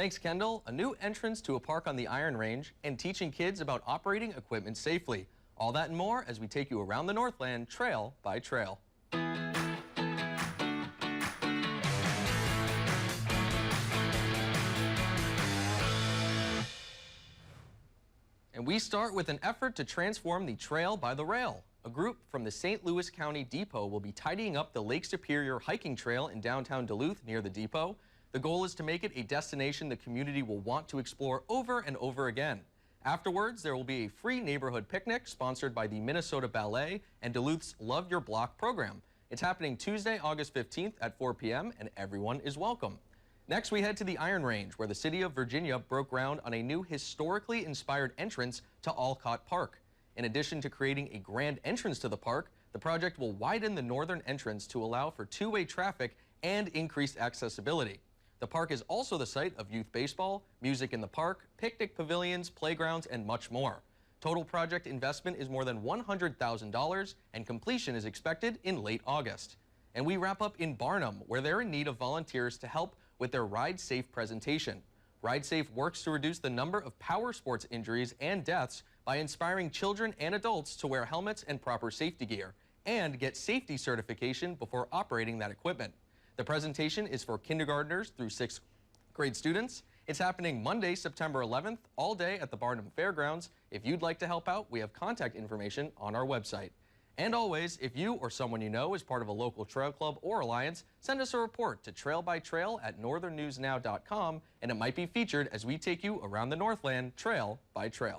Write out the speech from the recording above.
Thanks, Kendall. A new entrance to a park on the Iron Range and teaching kids about operating equipment safely. All that and more as we take you around the Northland trail by trail. And we start with an effort to transform the trail by the rail. A group from the St. Louis County Depot will be tidying up the Lake Superior hiking trail in downtown Duluth near the depot. The goal is to make it a destination the community will want to explore over and over again. Afterwards, there will be a free neighborhood picnic sponsored by the Minnesota Ballet and Duluth's Love Your Block program. It's happening Tuesday, August 15th at 4 p.m. and everyone is welcome. Next, we head to the Iron Range, where the city of Virginia broke ground on a new historically inspired entrance to Alcott Park. In addition to creating a grand entrance to the park, the project will widen the northern entrance to allow for two-way traffic and increased accessibility. The park is also the site of youth baseball, music in the park, picnic pavilions, playgrounds, and much more. Total project investment is more than $100,000, and completion is expected in late August. And we wrap up in Barnum, where they're in need of volunteers to help with their Ride Safe presentation. Ride Safe works to reduce the number of power sports injuries and deaths by inspiring children and adults to wear helmets and proper safety gear and get safety certification before operating that equipment. The presentation is for kindergartners through 6th grade students. It's happening Monday, September 11th, all day at the Barnum Fairgrounds. If you'd like to help out, we have contact information on our website. And always, if you or someone you know is part of a local trail club or alliance, send us a report to trailbytrail@northernnewsnow.com, and it might be featured as we take you around the Northland trail by trail.